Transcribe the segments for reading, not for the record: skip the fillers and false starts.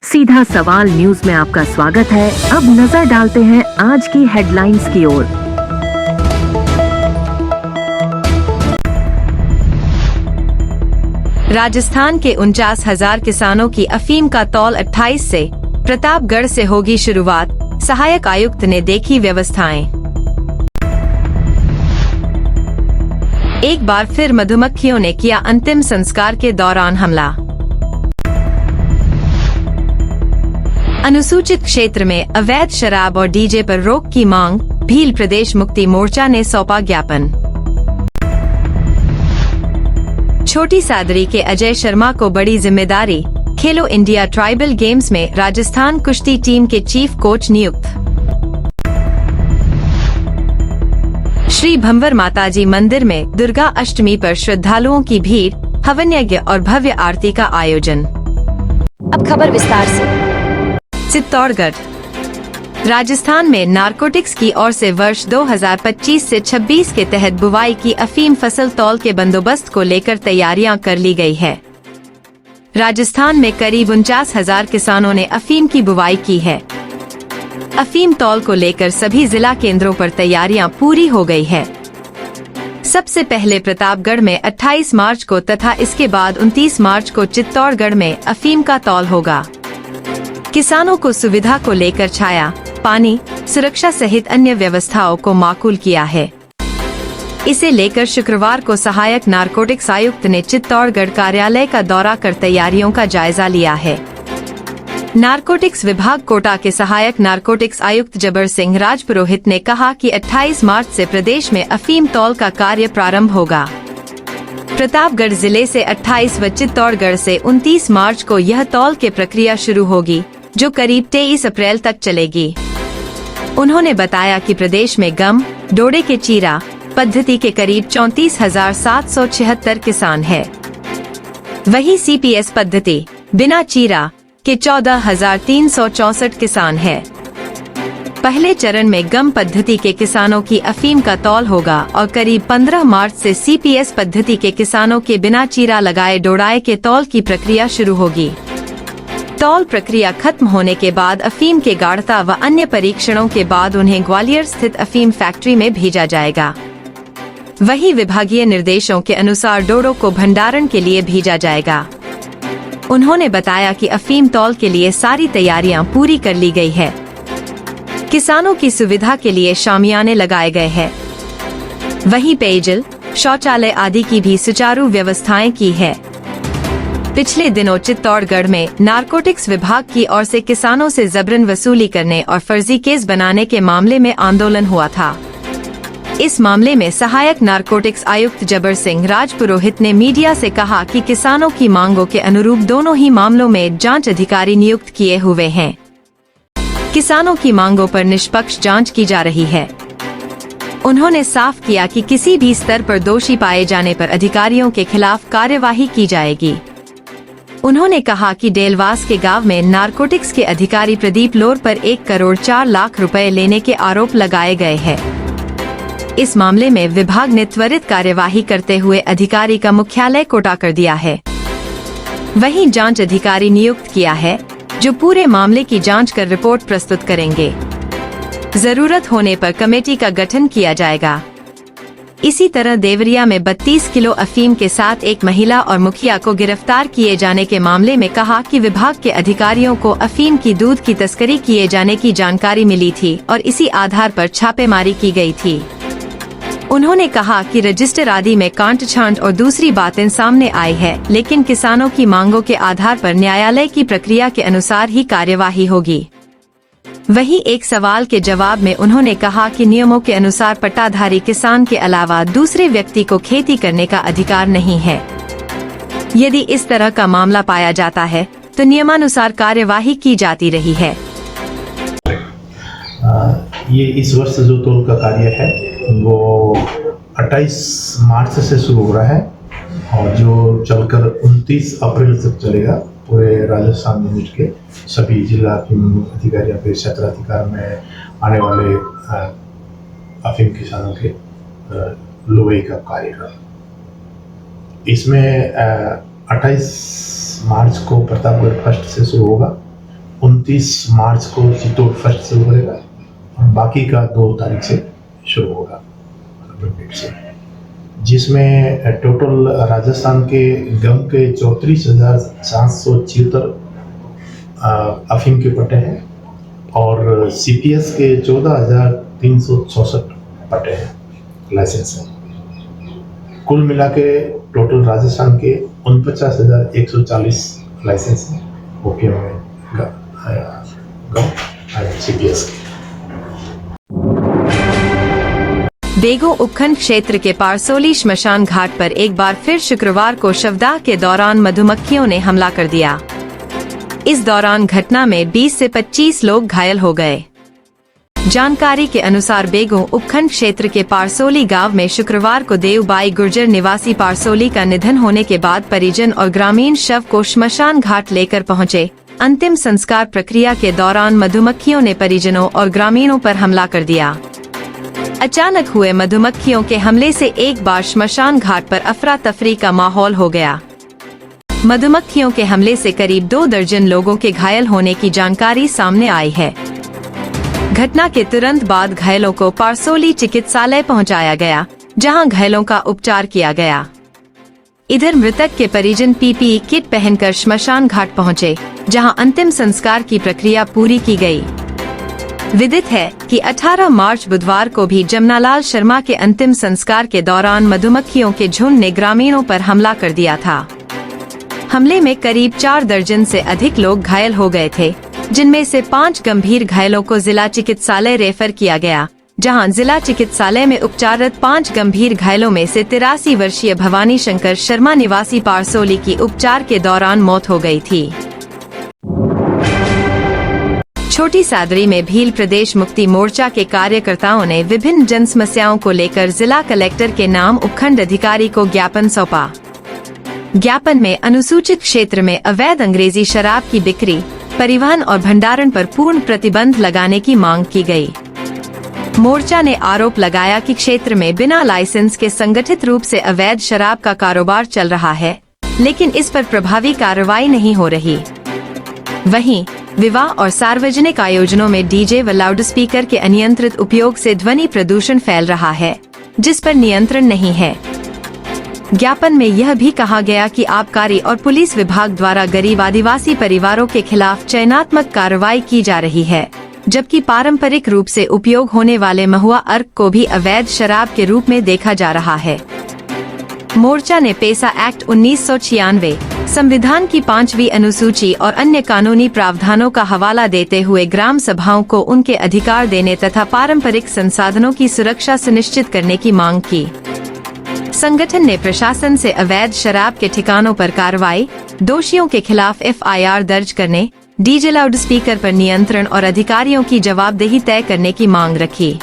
सीधा सवाल न्यूज में आपका स्वागत है। अब नजर डालते हैं आज की हेडलाइंस की ओर। राजस्थान के 49,000 किसानों की अफीम का तौल 28 से प्रतापगढ़ से होगी शुरुआत, सहायक आयुक्त ने देखी व्यवस्थाएं। एक बार फिर मधुमक्खियों ने किया अंतिम संस्कार के दौरान हमला। अनुसूचित क्षेत्र में अवैध शराब और डीजे पर रोक की मांग, भील प्रदेश मुक्ति मोर्चा ने सौंपा ज्ञापन। छोटी सादरी के अजय शर्मा को बड़ी जिम्मेदारी, खेलो इंडिया ट्राइबल गेम्स में राजस्थान कुश्ती टीम के चीफ कोच नियुक्त। श्री भंवर माताजी मंदिर में दुर्गा अष्टमी पर श्रद्धालुओं की भीड़, हवन यज्ञ और भव्य आरती का आयोजन। अब खबर विस्तार से। चित्तौड़गढ़। राजस्थान में नारकोटिक्स की ओर से वर्ष 2025 से 26 के तहत बुवाई की अफीम फसल तौल के बंदोबस्त को लेकर तैयारियां कर ली गई है। राजस्थान में करीब 49,000 किसानों ने अफीम की बुवाई की है। अफीम तौल को लेकर सभी जिला केंद्रों पर तैयारियां पूरी हो गई है। सबसे पहले प्रतापगढ़ में 28 मार्च को तथा इसके बाद 29 मार्च को चित्तौड़गढ़ में अफीम का तौल होगा। किसानों को सुविधा को लेकर छाया, पानी, सुरक्षा सहित अन्य व्यवस्थाओं को माकूल किया है। इसे लेकर शुक्रवार को सहायक नारकोटिक्स आयुक्त ने चित्तौड़गढ़ कार्यालय का दौरा कर तैयारियों का जायजा लिया है। नारकोटिक्स विभाग कोटा के सहायक नारकोटिक्स आयुक्त जबर सिंह राजपुरोहित ने कहा कि 28 मार्च से प्रदेश में अफीम तौल का कार्य प्रारंभ होगा। प्रतापगढ़ जिले से 28 व चित्तौड़गढ़ से 29 मार्च को यह तौल की प्रक्रिया शुरू होगी, जो करीब 23 अप्रैल तक चलेगी। उन्होंने बताया कि प्रदेश में गम, डोडे के चीरा पद्धति के करीब 34,776 किसान हैं। वहीं सीपीएस पद्धति बिना चीरा के 14,364 किसान हैं। पहले चरण में गम पद्धति के किसानों की अफीम का तौल होगा और करीब 15 मार्च से सीपीएस पद्धति के किसानों के बिना चीरा लगाए डोडाए के तौल की प्रक्रिया शुरू होगी। तौल प्रक्रिया खत्म होने के बाद अफीम के गाढ़ता व अन्य परीक्षणों के बाद उन्हें ग्वालियर स्थित अफीम फैक्ट्री में भेजा जाएगा। वहीं विभागीय निर्देशों के अनुसार डोडो को भंडारण के लिए भेजा जाएगा। उन्होंने बताया कि अफीम तौल के लिए सारी तैयारियां पूरी कर ली गई है। किसानों की सुविधा के लिए शामियाने लगाए गए हैं। वहीं पेयजल, शौचालय आदि की भी सुचारू व्यवस्थाएं की है। पिछले दिनों चित्तौड़गढ़ में नारकोटिक्स विभाग की ओर से किसानों से जबरन वसूली करने और फर्जी केस बनाने के मामले में आंदोलन हुआ था। इस मामले में सहायक नारकोटिक्स आयुक्त जबर सिंह राजपुरोहित ने मीडिया से कहा कि किसानों की मांगों के अनुरूप दोनों ही मामलों में जांच अधिकारी नियुक्त किए हुए हैं। किसानों की मांगों पर निष्पक्ष जांच की जा रही है। उन्होंने साफ किया कि किसी भी स्तर पर दोषी पाए जाने पर अधिकारियों के खिलाफ कार्यवाही की जाएगी। उन्होंने कहा कि डेलवास के गांव में नारकोटिक्स के अधिकारी प्रदीप लोर पर 1 करोड़ 4 लाख रुपए लेने के आरोप लगाए गए हैं। इस मामले में विभाग ने त्वरित कार्यवाही करते हुए अधिकारी का मुख्यालय कोटा कर दिया है। वहीं जांच अधिकारी नियुक्त किया है, जो पूरे मामले की जांच कर रिपोर्ट प्रस्तुत करेंगे। जरूरत होने पर कमेटी का गठन किया जाएगा। इसी तरह देवरिया में 32 किलो अफीम के साथ एक महिला और मुखिया को गिरफ्तार किए जाने के मामले में कहा कि विभाग के अधिकारियों को अफीम की दूध की तस्करी किए जाने की जानकारी मिली थी और इसी आधार पर छापेमारी की गई थी। उन्होंने कहा कि रजिस्टर आदि में कांट छांट और दूसरी बातें सामने आई है, लेकिन किसानों की मांगों के आधार पर न्यायालय की प्रक्रिया के अनुसार ही कार्यवाही होगी। वहीं एक सवाल के जवाब में उन्होंने कहा कि नियमों के अनुसार पट्टाधारी किसान के अलावा दूसरे व्यक्ति को खेती करने का अधिकार नहीं है। यदि इस तरह का मामला पाया जाता है तो नियमानुसार कार्यवाही की जाती रही है। ये इस वर्ष जो तौल का कार्य है वो 28 मार्च से शुरू हो रहा है और जो चलकर 29 अप्रैल तक चलेगा। पूरे राजस्थान यूनिट के सभी जिला अधिकारियों के क्षेत्राधिकार में आने वाले अफीम किसानों के लोई का कार्यक्रम। इसमें 28 मार्च को प्रतापगढ़ फर्स्ट से शुरू होगा 29 मार्च को चित्तौड़ फर्स्ट शुरू करेगा और बाकी का 2 तारीख से शुरू होगा ओलंपिक से, जिसमें टोटल राजस्थान के गम के 34,776 अफीम के पट्टे हैं और CPS के 14,364 पट्टे हैं, लाइसेंस हैं। कुल मिला के टोटल राजस्थान के 49,140 लाइसेंस हैं ओपीएम में CPS के। बेगो उपखंड क्षेत्र के पारसोली श्मशान घाट पर एक बार फिर शुक्रवार को शवदाह के दौरान मधुमक्खियों ने हमला कर दिया। इस दौरान घटना में 20 से 25 लोग घायल हो गए। जानकारी के अनुसार बेगो उपखंड क्षेत्र के पारसोली गांव में शुक्रवार को देवबाई गुर्जर निवासी पारसोली का निधन होने के बाद परिजन और ग्रामीण शव को श्मशान घाट लेकर पहुंचे। अंतिम संस्कार प्रक्रिया के दौरान मधुमक्खियों ने परिजनों और ग्रामीणों पर हमला कर दिया। अचानक हुए मधुमक्खियों के हमले से एक बार श्मशान घाट पर अफरा तफरी का माहौल हो गया। मधुमक्खियों के हमले से करीब 2 दर्जन लोगों के घायल होने की जानकारी सामने आई है। घटना के तुरंत बाद घायलों को पारसोली चिकित्सालय पहुंचाया गया, जहां घायलों का उपचार किया गया। इधर मृतक के परिजन PPE किट पहनकर श्मशान घाट पहुंचे, जहां अंतिम संस्कार की प्रक्रिया पूरी की गई। विदित है कि 18 मार्च बुधवार को भी जमनालाल शर्मा के अंतिम संस्कार के दौरान मधुमक्खियों के झुंड ने ग्रामीणों पर हमला कर दिया था। हमले में करीब 4 दर्जन से अधिक लोग घायल हो गए थे, जिनमें से 5 गंभीर घायलों को जिला चिकित्सालय रेफर किया गया, जहां जिला चिकित्सालय में उपचाररत 5 गंभीर घायलों में से 83 वर्षीय भवानी शंकर शर्मा निवासी पारसोली की उपचार के दौरान मौत हो गई थी। छोटी सादरी में भील प्रदेश मुक्ति मोर्चा के कार्यकर्ताओं ने विभिन्न जन समस्याओं को लेकर जिला कलेक्टर के नाम उपखंड अधिकारी को ज्ञापन सौंपा। ज्ञापन में अनुसूचित क्षेत्र में अवैध अंग्रेजी शराब की बिक्री, परिवहन और भंडारण पर पूर्ण प्रतिबंध लगाने की मांग की गई। मोर्चा ने आरोप लगाया कि क्षेत्र में बिना लाइसेंस के संगठित रूप से अवैध शराब का कारोबार चल रहा है, लेकिन इस पर प्रभावी कार्रवाई नहीं हो रही। वहीं विवाह और सार्वजनिक आयोजनों में डीजे व लाउडस्पीकर के अनियंत्रित उपयोग से ध्वनि प्रदूषण फैल रहा है, जिस पर नियंत्रण नहीं है। ज्ञापन में यह भी कहा गया कि आबकारी और पुलिस विभाग द्वारा गरीब आदिवासी परिवारों के खिलाफ चयनात्मक कार्रवाई की जा रही है, जबकि पारंपरिक रूप से उपयोग होने वाले महुआ अर्क को भी अवैध शराब के रूप में देखा जा रहा है। मोर्चा ने पेसा एक्ट 1996, संविधान की 5वीं अनुसूची और अन्य कानूनी प्रावधानों का हवाला देते हुए ग्राम सभाओं को उनके अधिकार देने तथा पारंपरिक संसाधनों की सुरक्षा सुनिश्चित करने की मांग की। संगठन ने प्रशासन से अवैध शराब के ठिकानों पर कार्रवाई, दोषियों के खिलाफ FIR दर्ज करने, डीजे लाउडस्पीकर पर नियंत्रण और अधिकारियों की जवाबदेही तय करने की मांग रखी।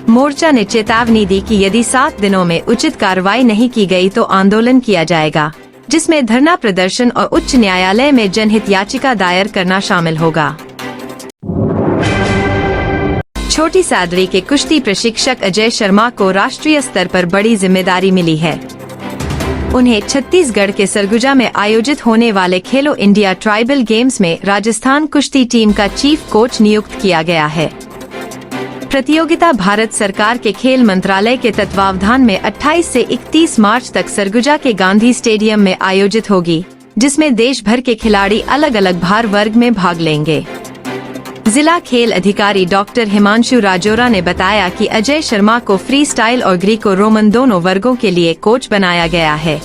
मोर्चा ने चेतावनी दी कि यदि 7 दिनों में उचित कार्रवाई नहीं की गई तो आंदोलन किया जाएगा, जिसमें धरना प्रदर्शन और उच्च न्यायालय में जनहित याचिका दायर करना शामिल होगा। छोटी सादरी के कुश्ती प्रशिक्षक अजय शर्मा को राष्ट्रीय स्तर पर बड़ी जिम्मेदारी मिली है। उन्हें छत्तीसगढ़ के सरगुजा में आयोजित होने वाले खेलो इंडिया ट्राइबल गेम्स में राजस्थान कुश्ती टीम का चीफ कोच नियुक्त किया गया है। प्रतियोगिता भारत सरकार के खेल मंत्रालय के तत्वावधान में 28 से 31 मार्च तक सरगुजा के गांधी स्टेडियम में आयोजित होगी, जिसमें देश भर के खिलाड़ी अलग अलग भार वर्ग में भाग लेंगे। जिला खेल अधिकारी डॉक्टर हिमांशु राजोरा ने बताया कि अजय शर्मा को फ्री स्टाइल और ग्रीको रोमन दोनों वर्गों के लिए कोच बनाया गया है।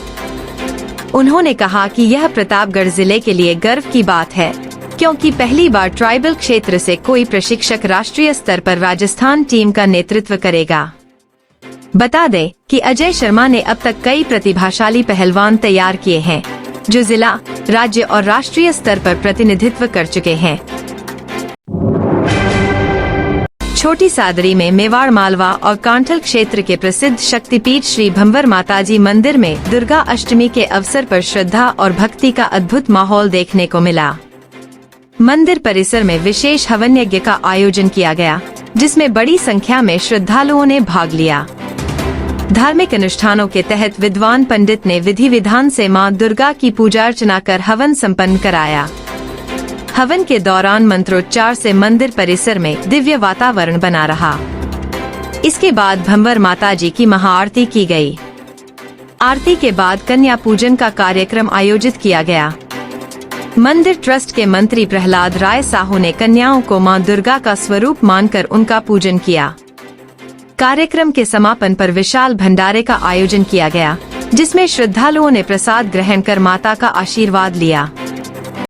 उन्होंने कहा कि यह प्रतापगढ़ जिले के लिए गर्व की बात है, क्योंकि पहली बार ट्राइबल क्षेत्र से कोई प्रशिक्षक राष्ट्रीय स्तर पर राजस्थान टीम का नेतृत्व करेगा। बता दें कि अजय शर्मा ने अब तक कई प्रतिभाशाली पहलवान तैयार किए हैं, जो जिला, राज्य और राष्ट्रीय स्तर पर प्रतिनिधित्व कर चुके हैं। छोटी सादरी में मेवाड़ मालवा और कांठल क्षेत्र के प्रसिद्ध शक्तिपीठ श्री भंवर माताजी मंदिर में दुर्गा अष्टमी के अवसर पर श्रद्धा और भक्ति का अद्भुत माहौल देखने को मिला। मंदिर परिसर में विशेष हवन यज्ञ का आयोजन किया गया, जिसमें बड़ी संख्या में श्रद्धालुओं ने भाग लिया। धार्मिक अनुष्ठानों के तहत विद्वान पंडित ने विधि विधान से मां दुर्गा की पूजा अर्चना कर हवन संपन्न कराया। हवन के दौरान मंत्रोच्चार से मंदिर परिसर में दिव्य वातावरण बना रहा। इसके बाद भंवर माता जी की महाआरती की गई। आरती के बाद कन्या पूजन का कार्यक्रम आयोजित किया गया। मंदिर ट्रस्ट के मंत्री प्रहलाद राय साहू ने कन्याओं को मां दुर्गा का स्वरूप मानकर उनका पूजन किया। कार्यक्रम के समापन पर विशाल भंडारे का आयोजन किया गया, जिसमें श्रद्धालुओं ने प्रसाद ग्रहण कर माता का आशीर्वाद लिया।